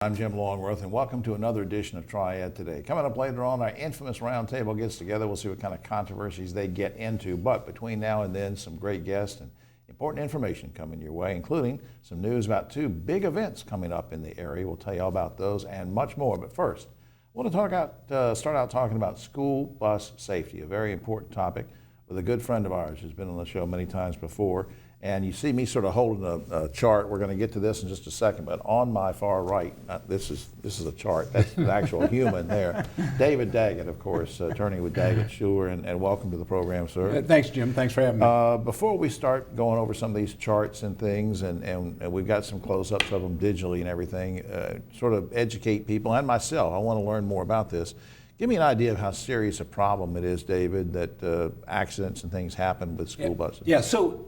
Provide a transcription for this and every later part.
I'm Jim Longworth, and welcome to another edition of Triad Today. Coming up later on, our infamous roundtable gets together. We'll see what kind of controversies they get into. But between now and then, some great guests and important information coming your way, including some news about two big events coming up in the area. We'll tell you all about those and much more. But first, I want to start out talking about school bus safety, a very important topic with a good friend of ours who's been on the show many times before. And you see me sort of holding a chart. We're going to get to this in just a second, but on my far right, this is a chart. That's an actual human there. David Daggett, of course, attorney with Daggett Schuler, and welcome to the program, sir. Thanks, Jim. Thanks for having me. Before we start going over some of these charts and things, and we've got some close-ups of them digitally and everything, sort of educate people and myself. I want to learn more about this. Give me an idea of how serious a problem it is, David, that accidents and things happen with school buses. Yeah, so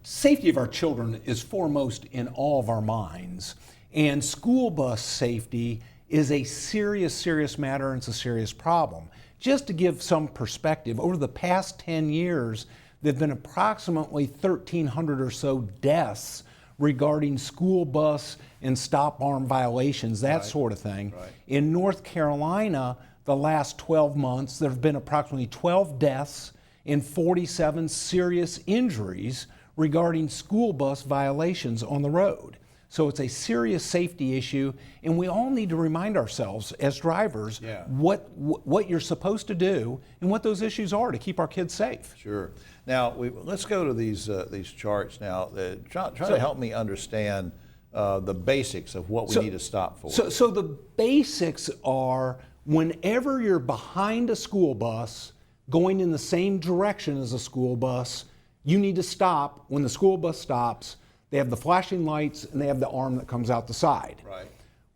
safety of our children is foremost in all of our minds. And school bus safety is a serious matter, and it's a serious problem. Just to give some perspective, over the past 10 years, there have been approximately 1,300 or so deaths regarding school bus and stop arm violations, that sort of thing. Right. In North Carolina, the last 12 months, there have been approximately 12 deaths and 47 serious injuries regarding school bus violations on the road. So it's a serious safety issue, and we all need to remind ourselves as drivers what you're supposed to do and what those issues are to keep our kids safe. Sure. Now, let's go to these charts now. Try to help me understand the basics of what we need to stop for. So the basics are, whenever you're behind a school bus going in the same direction as a school bus, you need to stop. When the school bus stops, they have the flashing lights and they have the arm that comes out the side. Right.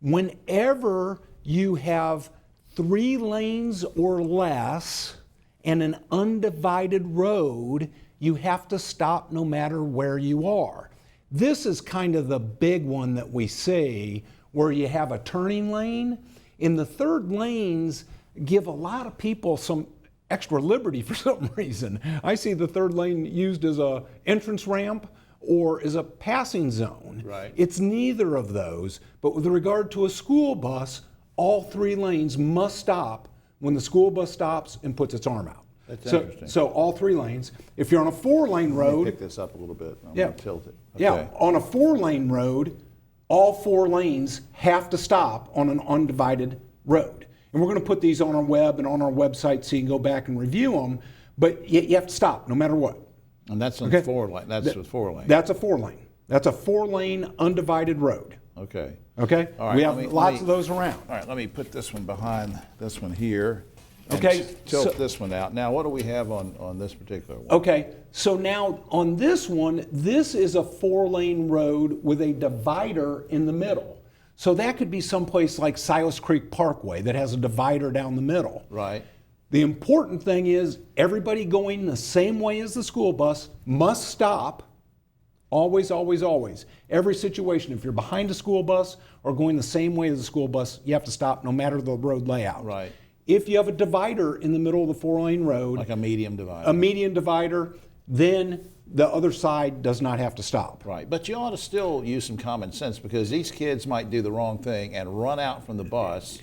Whenever you have 3 lanes or less and an undivided road, you have to stop no matter where you are. This is kind of the big one that we see, where you have a turning lane. In the third lanes give a lot of people some extra liberty for some reason. I see the third lane used as a entrance ramp or as a passing zone. Right. It's neither of those, but with regard to a school bus, all 3 lanes must stop when the school bus stops and puts its arm out. That's interesting. So all 3 lanes. If you're on a 4-lane road, Let me pick this up a little bit. I'm going to tilt it. Okay. Yeah, on a 4-lane road, all 4 lanes have to stop on an undivided road. And we're going to put these on our web and on our website so you can go back and review them, but you have to stop no matter what. And that's on 4 lane. That's with 4 lane. That's a 4-lane. That's a 4-lane undivided road. Okay. Okay? All right, we have lots of those around. All right, let me put this one behind this one here. And Okay, tilt this one out. Now, what do we have on this particular one? Okay, so now on this one, this is a 4-lane road with a divider in the middle. So that could be someplace like Silas Creek Parkway that has a divider down the middle. Right. The important thing is everybody going the same way as the school bus must stop. Always, always, always. Every situation, if you're behind a school bus or going the same way as the school bus, you have to stop no matter the road layout. Right. If you have a divider in the middle of the 4-lane road, Like a medium divider. a median divider, then the other side does not have to stop. Right, but you ought to still use some common sense, because these kids might do the wrong thing and run out from the bus.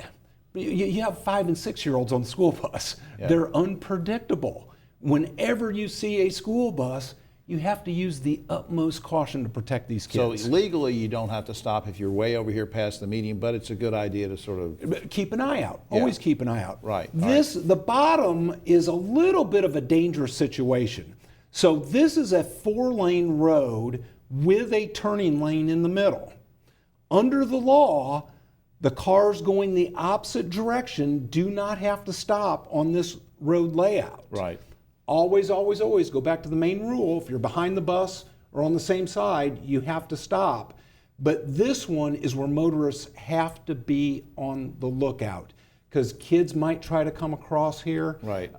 You have 5- and 6-year-olds on the school bus. Yeah. They're unpredictable. Whenever you see a school bus, you have to use the utmost caution to protect these kids. So legally, you don't have to stop if you're way over here past the median, but it's a good idea to sort of... Keep an eye out. Always keep an eye out. Right. The bottom is a little bit of a dangerous situation. So this is a 4-lane road with a turning lane in the middle. Under the law, the cars going the opposite direction do not have to stop on this road layout. Right. Always, always, always go back to the main rule. If you're behind the bus or on the same side, you have to stop. But this one is where motorists have to be on the lookout, because kids might try to come across here. Right.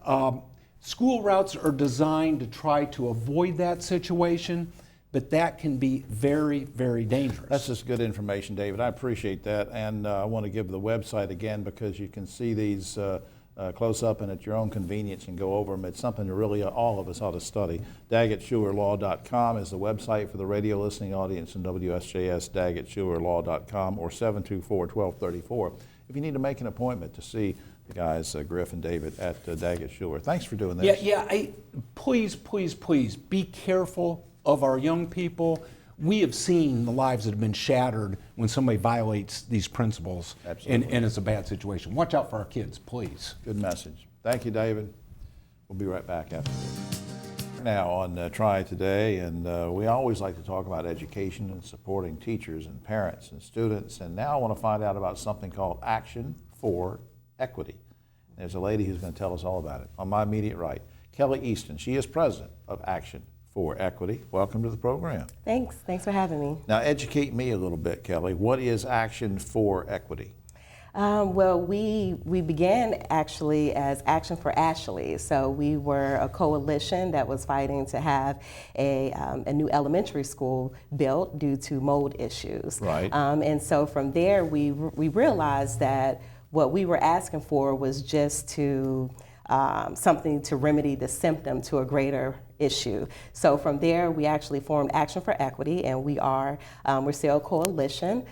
School routes are designed to try to avoid that situation, but that can be very, very dangerous. That's just good information, David. I appreciate that. And I want to give the website again, because you can see these close up and at your own convenience and go over them. It's something that really all of us ought to study. DaggettSchewerLaw.com is the website for the radio listening audience in WSJS, DaggettSchewerLaw.com, or 724-1234 if you need to make an appointment to see the guys, Griff and David at Daggett Schuwer. Thanks for doing this. Please be careful of our young people. We have seen the lives that have been shattered when somebody violates these principles. Absolutely. And it's a bad situation. Watch out for our kids, please. Good message. Thank you, David. We'll be right back after this. Now on Triad Today, and we always like to talk about education and supporting teachers and parents and students, and now I want to find out about something called Action for Equity. There's a lady who's going to tell us all about it. On my immediate right, Kelly Easton. She is president of Action for Equity. Welcome to the program. Thanks for having me. Now educate me a little bit, Kelly. What is Action for Equity? Well, we began actually as Action for Ashley. So we were a coalition that was fighting to have a new elementary school built due to mold issues. Right. And so from there, we realized that what we were asking for was just to something to remedy the symptom to a greater issue. So from there, we actually formed Action for Equity, and we're still a coalition.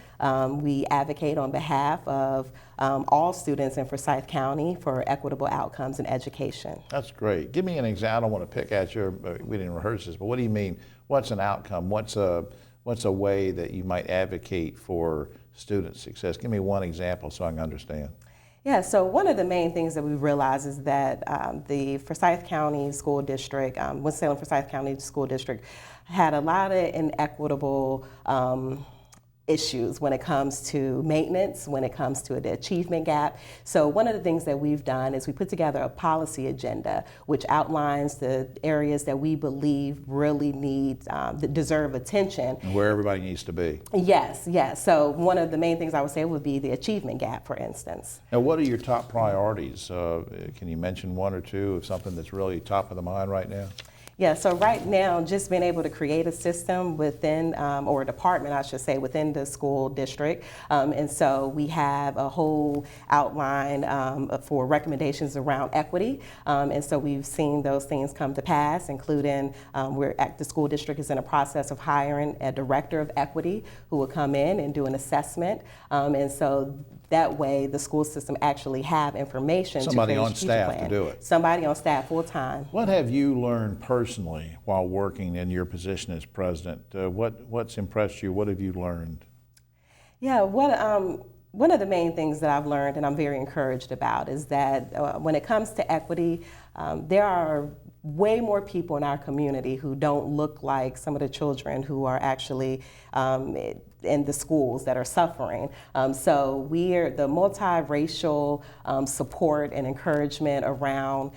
We advocate on behalf of all students in Forsyth County for equitable outcomes in education. That's great. Give me an example. I don't want to pick at you. We didn't rehearse this, but what do you mean? What's an outcome? What's a way that you might advocate for student success? Give me one example so I can understand. Yeah, so one of the main things that we realized is that the Forsyth County School District, Winston-Salem Forsyth County School District, had a lot of inequitable issues when it comes to maintenance, when it comes to the achievement gap. So one of the things that we've done is we put together a policy agenda which outlines the areas that we believe really need, that deserve attention. And where everybody needs to be. Yes. So one of the main things I would say would be the achievement gap, for instance. Now, what are your top priorities? Can you mention one or two of something that's really top of the mind right now? Yeah, so right now, just being able to create a system within, or a department, I should say, within the school district. And so we have a whole outline for recommendations around equity. And so we've seen those things come to pass, including the school district is in a process of hiring a director of equity who will come in and do an assessment. And so that way the school system actually have information Somebody to create on a strategic staff plan. to do it. Somebody on staff full time. What have you learned personally while working in your position as president? What's impressed you? What have you learned? Yeah, one of the main things that I've learned and I'm very encouraged about is that when it comes to equity, there are way more people in our community who don't look like some of the children who are actually in the schools that are suffering. So we're the multiracial support and encouragement around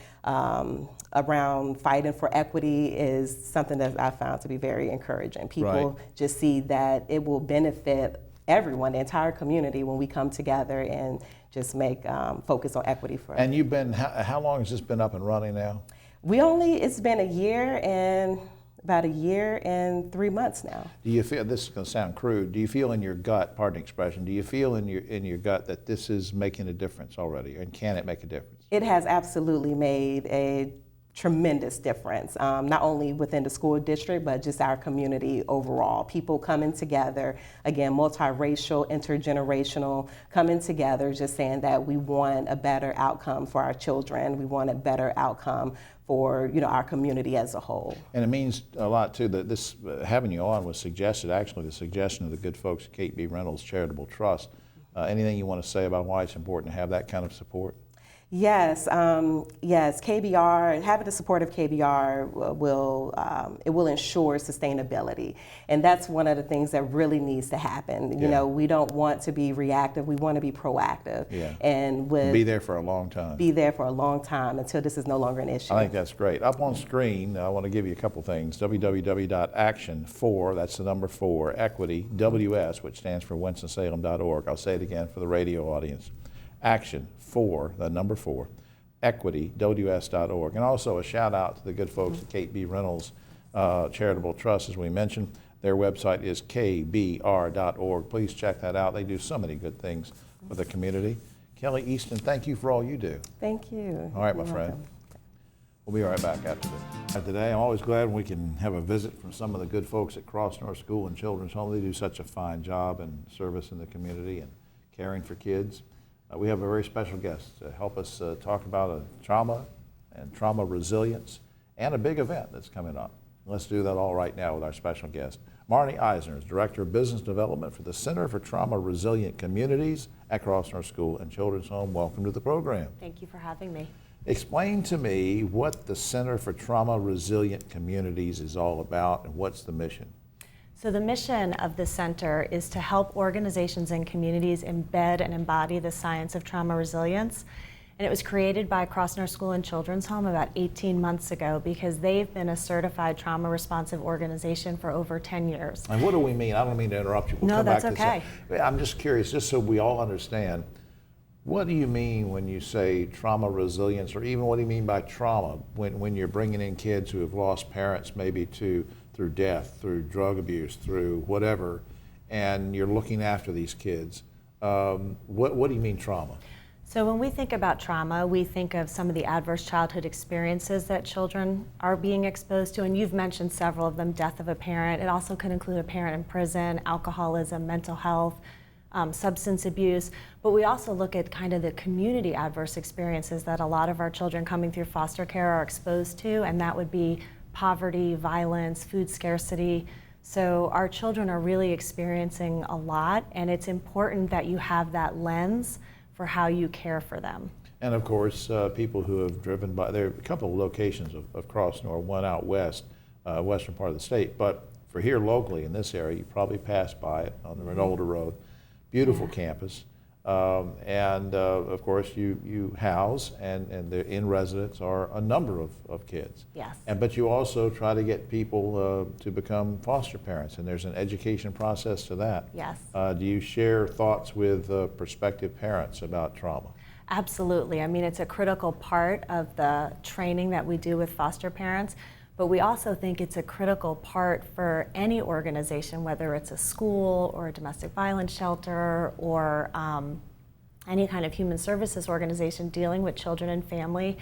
fighting for equity is something that I found to be very encouraging. People just see that it will benefit everyone, the entire community, when we come together and just make focus on equity for. And you've been, how long has this been up and running now? It's been about a year and 3 months now. Do you feel, this is going to sound crude, do you feel in your gut, pardon the expression, do you feel in your gut that this is making a difference already, and can it make a difference? It has absolutely made a tremendous difference, not only within the school district, but just our community overall. People coming together, again, multiracial, intergenerational, coming together, just saying that we want a better outcome for our children. We want a better outcome for our community as a whole. And it means a lot too that this having you on was suggested, actually the suggestion of the good folks at Kate B. Reynolds Charitable Trust. Anything you want to say about why it's important to have that kind of support? Yes, KBR, having the support of KBR will ensure sustainability. And that's one of the things that really needs to happen. You know, we don't want to be reactive, we want to be proactive. Yeah. And be there for a long time. Be there for a long time until this is no longer an issue. I think that's great. Up on screen, I want to give you a couple things. www.action4, that's the number 4, equity, WS, which stands for winstonsalem.org. I'll say it again for the radio audience. Action for, the number 4, equity, WS.org. And also a shout out to the good folks at Kate B. Reynolds Charitable Trust, as we mentioned. Their website is kbr.org. Please check that out. They do so many good things for the community. Kelly Easton, thank you for all you do. Thank you. All right, my You're friend. welcome. We'll be right back after this. Today, I'm always glad when we can have a visit from some of the good folks at Cross North School and Children's Home. They do such a fine job and service in the community and caring for kids. We have a very special guest to help us talk about trauma and trauma resilience and a big event that's coming up. Let's do that all right now with our special guest. Marnie Eisner is Director of Business Development for the Center for Trauma Resilient Communities at Cross North School and Children's Home. Welcome to the program. Thank you for having me. Explain to me what the Center for Trauma Resilient Communities is all about and what's the mission. So the mission of the center is to help organizations and communities embed and embody the science of trauma resilience. And it was created by Cross North School and Children's Home about 18 months ago because they've been a certified trauma responsive organization for over 10 years. And what do we mean? I don't mean to interrupt you. We'll No, come that's back to okay. this. I'm just curious, just so we all understand, what do you mean when you say trauma resilience, or even what do you mean by trauma when you're bringing in kids who have lost parents maybe through death, through drug abuse, through whatever, and you're looking after these kids? What do you mean trauma? So when we think about trauma, we think of some of the adverse childhood experiences that children are being exposed to, and you've mentioned several of them: death of a parent. It also could include a parent in prison, alcoholism, mental health, substance abuse. But we also look at kind of the community adverse experiences that a lot of our children coming through foster care are exposed to, and that would be poverty, violence, food scarcity. So our children are really experiencing a lot, and it's important that you have that lens for how you care for them. And of course, people who have driven by, there are a couple of locations of Cross North, one out west, western part of the state, but for here locally in this area, you probably passed by it on the Renolda Road. Beautiful campus. And of course, you house and the in residence are a number of kids. Yes. But you also try to get people to become foster parents, and there's an education process to that. Yes. Do you share thoughts with prospective parents about trauma? Absolutely. I mean, it's a critical part of the training that we do with foster parents, but we also think it's a critical part for any organization, whether it's a school or a domestic violence shelter or any kind of human services organization dealing with children and family.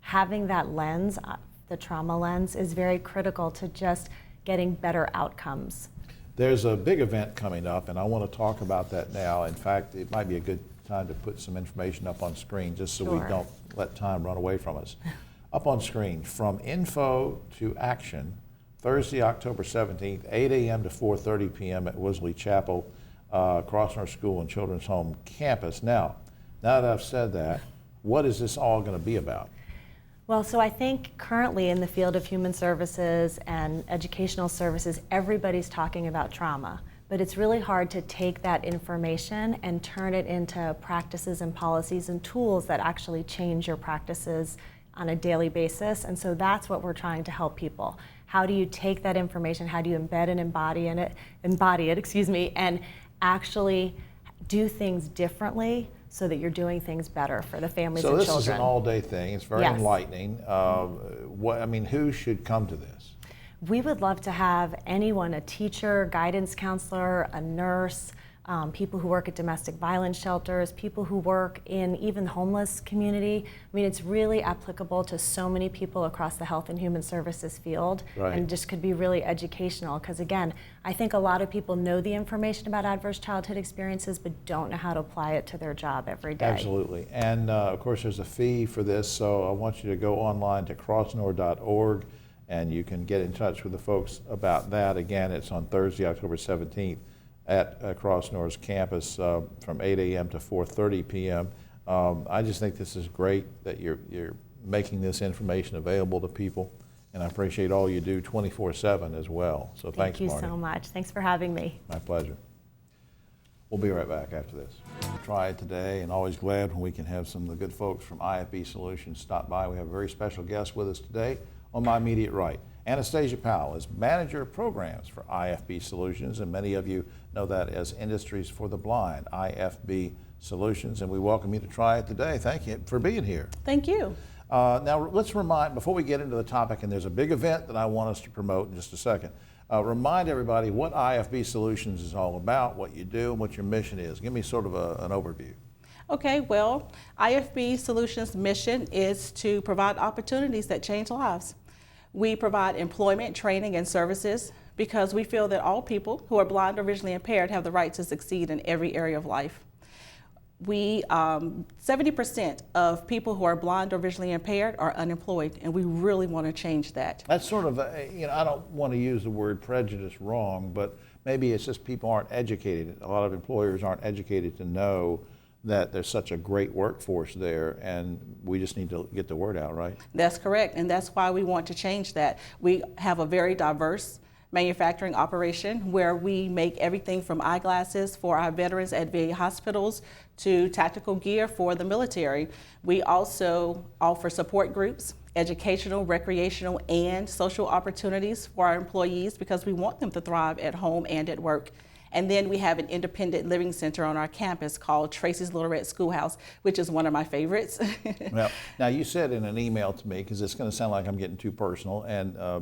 Having that lens, the trauma lens, is very critical to just getting better outcomes. There's a big event coming up, and I want to talk about that now. In fact, it might be a good time to put some information up on screen just so we Sure. don't let time run away from us. Up on screen, From Info to Action, Thursday, October 17th, 8 a.m. to 4:30 p.m. at Woolsey Chapel, Cross North School and Children's Home campus. Now that I've said that, what is this all going to be about? Well, so I think currently in the field of human services and educational services, everybody's talking about trauma, but it's really hard to take that information and turn it into practices and policies and tools that actually change your practices on a daily basis. And so that's what we're trying to help people. How do you take that information, how do you embed and embody it, and actually do things differently so that you're doing things better for the families and children. So this is an all-day thing. It's very Yes. enlightening. Who should come to this? We would love to have anyone, a teacher, guidance counselor, a nurse, people who work at domestic violence shelters, people who work in even the homeless community. I mean, it's really applicable to so many people across the health and human services field, Right. and just could be really educational. Because again, I think a lot of people know the information about adverse childhood experiences, but don't know how to apply it to their job every day. Absolutely. And of course, there's a fee for this, so I want you to go online to crossnor.org and you can get in touch with the folks about that. Again, it's on Thursday, October 17th at Cross North's campus from 8 a.m. to 4:30 p.m. I just think this is great that you're making this information available to people, and I appreciate all you do 24/7 as well. So thanks, Thank you Marty. so much. Thanks for having me. My pleasure. We'll be right back after this. Triad Today, and always glad when we can have some of the good folks from IFB Solutions stop by. We have a very special guest with us today. On my immediate right, Anastasia Powell is Manager of Programs for IFB Solutions, and many of you know that as Industries for the Blind, IFB Solutions, and we welcome you to Triad Today. Thank you for being here. Thank you. Now, let's remind, before we get into the topic, and there's a big event that I want us to promote in just a second, remind everybody what IFB Solutions is all about, what you do, and what your mission is. Give me sort of an overview. Okay, well, IFB Solutions' mission is to provide opportunities that change lives. We provide employment, training, and services because we feel that all people who are blind or visually impaired have the right to succeed in every area of life. 70% of people who are blind or visually impaired are unemployed, and we really want to change that. That's sort of, I don't want to use the word prejudice wrong, but maybe it's just people aren't educated. A lot of employers aren't educated to know that there's such a great workforce there, and we just need to get the word out, right? That's correct, and that's why we want to change that. We have a very diverse manufacturing operation where we make everything from eyeglasses for our veterans at VA hospitals to tactical gear for the military. We also offer support groups, educational, recreational, and social opportunities for our employees because we want them to thrive at home and at work. And then we have an independent living center on our campus called Tracy's Little Red Schoolhouse, which is one of my favorites. Well, now you said in an email to me, because it's going to sound like I'm getting too personal,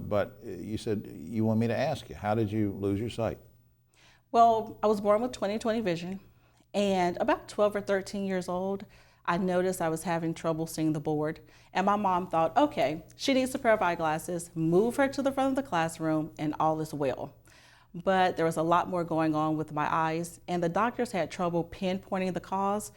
but you said you want me to ask you, how did you lose your sight? Well, I was born with 20/20 vision, and about 12 or 13 years old, I noticed I was having trouble seeing the board. And my mom thought, okay, she needs a pair of eyeglasses, move her to the front of the classroom, and all is well. But there was a lot more going on with my eyes, and the doctors had trouble pinpointing the cause.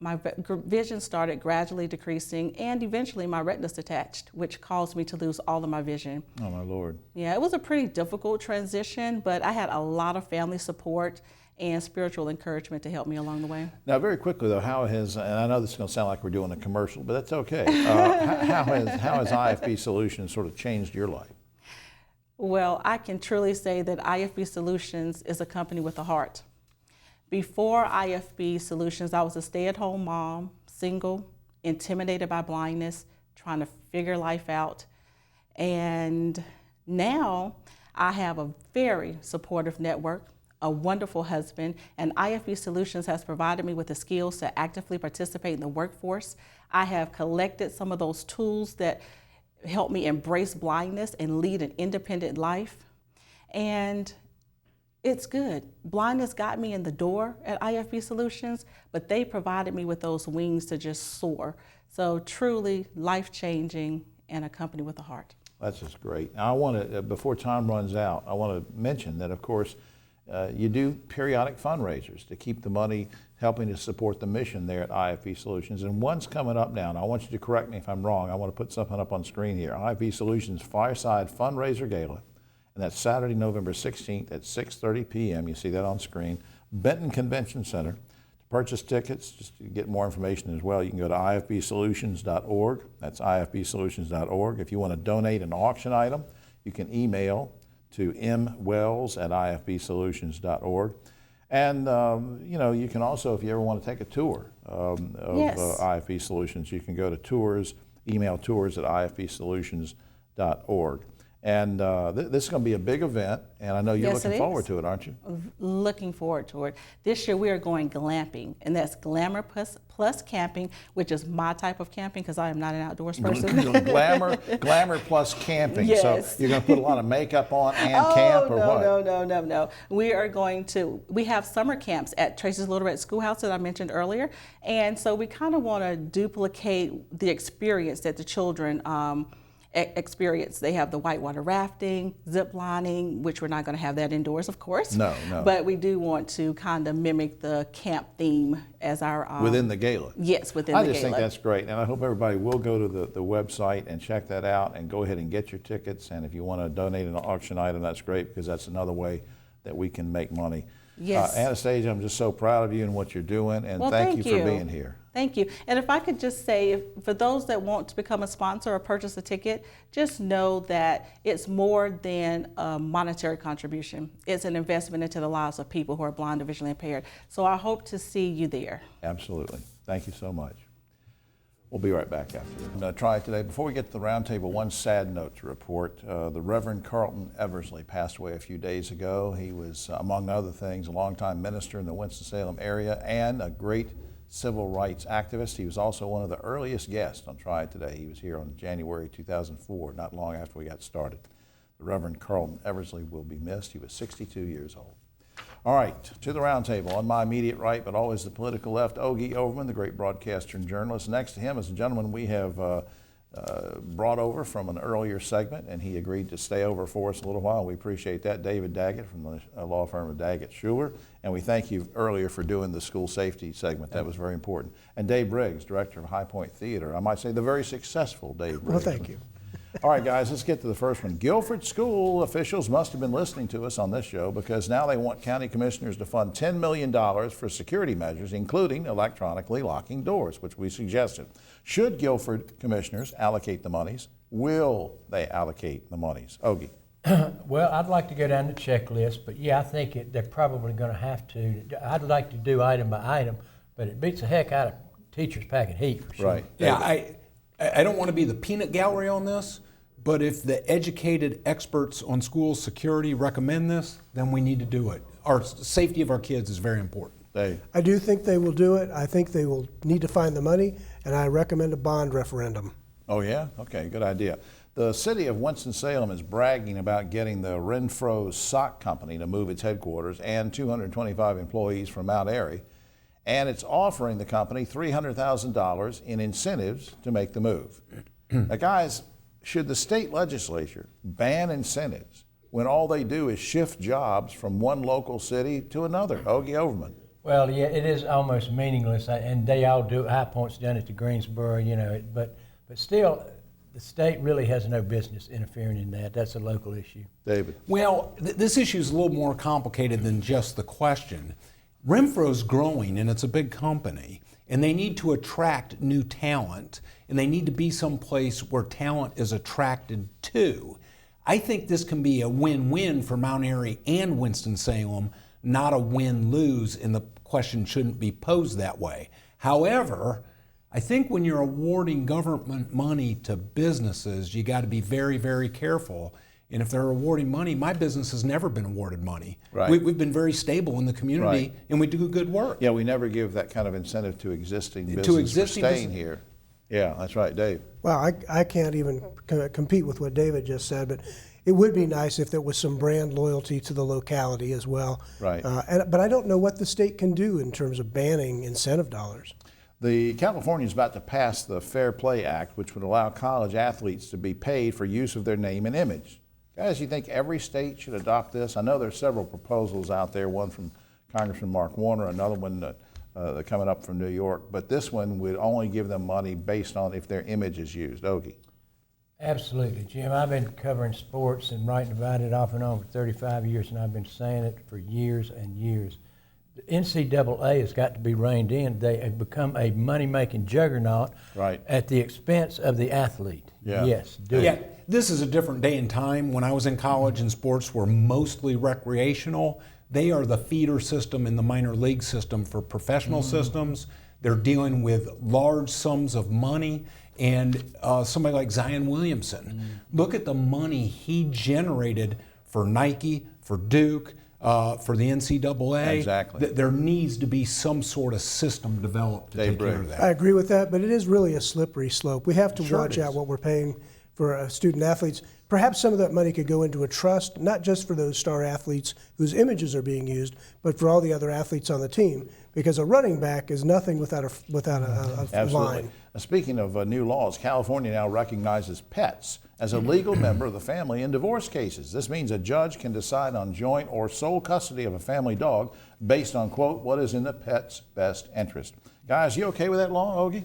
My vision started gradually decreasing, and eventually my retinas detached, which caused me to lose all of my vision. Oh, my Lord. Yeah, it was a pretty difficult transition, but I had a lot of family support and spiritual encouragement to help me along the way. Now, very quickly, though, how has, and I know this is going to sound like we're doing a commercial, but that's okay. How has IFB Solutions sort of changed your life? Well, I can truly say that IFB Solutions is a company with a heart. Before IFB Solutions, I was a stay-at-home mom, single, intimidated by blindness, trying to figure life out. And now I have a very supportive network, a wonderful husband, and IFB Solutions has provided me with the skills to actively participate in the workforce. I have collected some of those tools that help me embrace blindness and lead an independent life. And it's good. Blindness got me in the door at IFB Solutions, but they provided me with those wings to just soar. So truly life-changing and a company with a heart. That's just great. Now, I want to, before time runs out, I want to mention that, of course, you do periodic fundraisers to keep the money helping to support the mission there at IFB Solutions. And one's coming up now, and I want you to correct me if I'm wrong. I want to put something up on screen here. IFB Solutions Fireside Fundraiser Gala. And that's Saturday, November 16th at 6:30 p.m. You see that on screen. Benton Convention Center. To purchase tickets, just to get more information as well, you can go to ifbsolutions.org. That's ifbsolutions.org. If you want to donate an auction item, you can email to mwells@ifbsolutions.org. And, you can also, if you ever want to take a tour of Yes. IFB Solutions, you can go to tours, email tours@ifbsolutions.org. And this is going to be a big event, and I know you're Yes, looking it forward is. to it, aren't you? Looking forward to it. This year we are going glamping, and that's glamour plus camping, which is my type of camping because I am not an outdoors person. glamour plus camping. Yes. So you're going to put a lot of makeup on and camp, or what? No. We have summer camps at Tracy's Little Red Schoolhouse that I mentioned earlier, and so we kind of want to duplicate the experience that the children experience. They have the whitewater rafting, zip lining, which we're not going to have that indoors, of course. No. But we do want to kind of mimic the camp theme as our Within the gala. Yes, within the gala. I just think that's great, and I hope everybody will go to the website and check that out and go ahead and get your tickets. And if you want to donate an auction item, that's great because that's another way that we can make money. Yes. Anastasia, I'm just so proud of you and what you're doing, and Well, thank you for being here. Thank you. And if I could just say, for those that want to become a sponsor or purchase a ticket, just know that it's more than a monetary contribution. It's an investment into the lives of people who are blind or visually impaired. So I hope to see you there. Absolutely. Thank you so much. We'll be right back after this. I'm going to try it today. Before we get to the roundtable, one sad note to report. The Reverend Carlton Eversley passed away a few days ago. He was, among other things, a longtime minister in the Winston-Salem area and a great civil rights activist. He was also one of the earliest guests on Triad Today. He was here on January 2004, not long after we got started. The Reverend Carlton Eversley will be missed. He was 62 years old. All right, to the round table. On my immediate right, but always the political left, Ogie Overman, the great broadcaster and journalist. Next to him is a gentleman we have brought over from an earlier segment, and he agreed to stay over for us a little while. We appreciate that. David Daggett from the law firm of Daggett Schuler, and we thank you earlier for doing the school safety segment. That was very important. And Dave Briggs, director of High Point Theater. I might say the very successful Dave Briggs. Well, thank you. All right, guys, let's get to the first one. Guilford school officials must have been listening to us on this show because now they want county commissioners to fund $10 million for security measures, including electronically locking doors, which we suggested. Should Guilford commissioners allocate the monies? Will they allocate the monies? Ogie. Well, I'd like to go down the checklist, but yeah, I think they're probably going to have to. I'd like to do item by item, but it beats the heck out of teachers packing heat for sure. Right. Yeah, I don't want to be the peanut gallery on this, but if the educated experts on school security recommend this, then we need to do it. Our safety of our kids is very important. Dave. I do think they will do it. I think they will need to find the money, and I recommend a bond referendum. Oh, yeah? Okay, good idea. The city of Winston-Salem is bragging about getting the Renfro Sock Company to move its headquarters and 225 employees from Mount Airy, and it's offering the company $300,000 in incentives to make the move. Now, guys, should the state legislature ban incentives when all they do is shift jobs from one local city to another? Ogie Overman. Well, yeah, it is almost meaningless, and they all do it. High Point's done it to Greensboro, but still, the state really has no business interfering in that. That's a local issue. David. Well, this issue is a little more complicated than just the question. Renfro's growing, and it's a big company, and they need to attract new talent, and they need to be someplace where talent is attracted to. I think this can be a win-win for Mount Airy and Winston-Salem, not a win-lose, and the question shouldn't be posed that way. However, I think when you're awarding government money to businesses, you got to be very, very careful. And if they're awarding money, my business has never been awarded money. Right. We've been very stable in the community, Right. and we do good work. Yeah, we never give that kind of incentive to existing business for staying here. Yeah, that's right, Dave. Well, I can't even compete with what David just said, but it would be nice if there was some brand loyalty to the locality as well. Right. But I don't know what the state can do in terms of banning incentive dollars. California is about to pass the Fair Play Act, which would allow college athletes to be paid for use of their name and image. Guys, you think every state should adopt this? I know there's several proposals out there, one from Congressman Mark Warner, another one coming up from New York, but this one would only give them money based on if their image is used. Ogie. Absolutely, Jim. I've been covering sports and writing about it off and on for 35 years, and I've been saying it for years and years. The NCAA has got to be reined in. They have become a money-making juggernaut Right. at the expense of the athlete. Yeah. Yes, do Yeah, it. this is a different day and time. When I was in college and sports were mostly recreational, they are the feeder system in the minor league system for professional systems. They're dealing with large sums of money. And somebody like Zion Williamson, look at the money he generated for Nike, for Duke, for the NCAA. Exactly. There needs to be some sort of system developed to take care of that. I agree with that, but it is really a slippery slope. We have to Sure watch it out is. what we're paying for student athletes. Perhaps some of that money could go into a trust, not just for those star athletes whose images are being used, but for all the other athletes on the team. Because a running back is nothing without a Absolutely. line. Speaking of new laws, California now recognizes pets as a legal member of the family in divorce cases. This means a judge can decide on joint or sole custody of a family dog based on, quote, what is in the pet's best interest. Guys, you okay with that law, Ogie?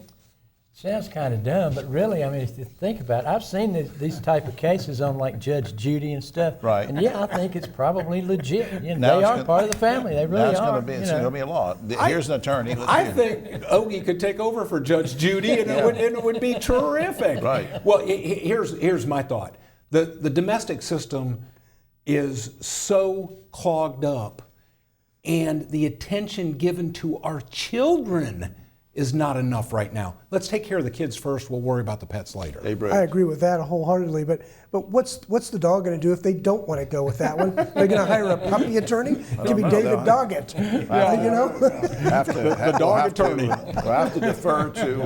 Sounds kind of dumb, but really, I mean, if you think about it, I've seen these type of cases on like Judge Judy and stuff. Right. And yeah, I think it's probably legit. You know, Now they it's are gonna- part of the family. They really Now it's are. going to be, it's going to be a law. Here's an attorney. Let's I hear. think Ogie could take over for Judge Judy, and it would be terrific. Right. Well, here's my thought. The domestic system is so clogged up, and the attention given to our children is not enough right now. Let's take care of the kids first. We'll worry about the pets later. Hey, Briggs. I agree with that wholeheartedly, but what's the dog going to do if they don't want to go with that one? They're going to hire a puppy attorney? Give me know. David They'll- Doggett. You know? We'll have to defer to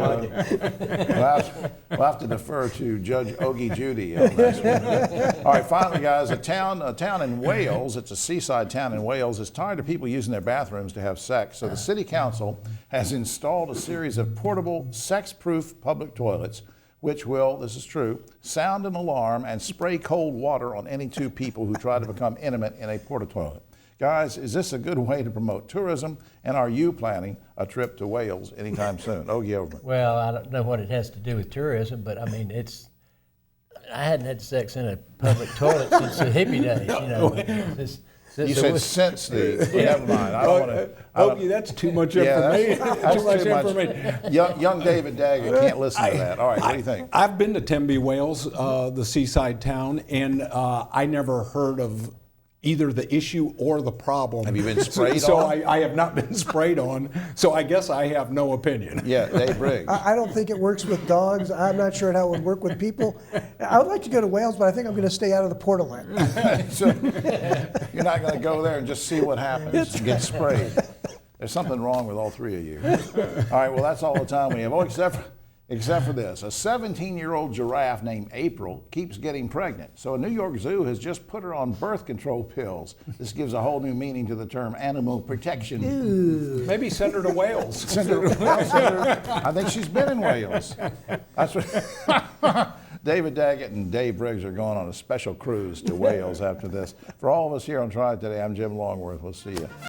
we'll have to defer to Judge Ogie Judy on this one. All right, finally, guys, a town in Wales. It's a seaside town in Wales. Is tired of people using their bathrooms to have sex. So the city council has installed a series of portable, sex-proof public toilets, which will, this is true, sound an alarm and spray cold water on any two people who try to become intimate in a porta toilet. Guys, is this a good way to promote tourism? And are you planning a trip to Wales anytime soon? Ogie Overman. Well, I don't know what it has to do with tourism, but I mean, I hadn't had sex in a public toilet since the hippie days, you know. You said since the, never mind. I don't want to. Ogie, that's too much Yeah, information. that's too much too much. information. Young David Daggett can't listen to that. All right, what do you think? I've been to Tenby, Wales, the seaside town, and I never heard of either the issue or the problem. Have you been sprayed so on? I have not been sprayed on, so I guess I have no opinion. Yeah, Dave Briggs. I don't think it works with dogs. I'm not sure how it would work with people. I would like to go to Wales, but I think I'm going to stay out of the portalet. So you're not going to go there and just see what happens and get sprayed. There's something wrong with all three of you. All right, well, that's all the time we have. Oh, except for this. A 17-year-old giraffe named April keeps getting pregnant. So a New York zoo has just put her on birth control pills. This gives a whole new meaning to the term animal protection. Maybe send her to Wales. I think she's been in Wales. That's what David Daggett and Dave Briggs are going on a special cruise to Wales after this. For all of us here on Triad Today, I'm Jim Longworth. We'll see you.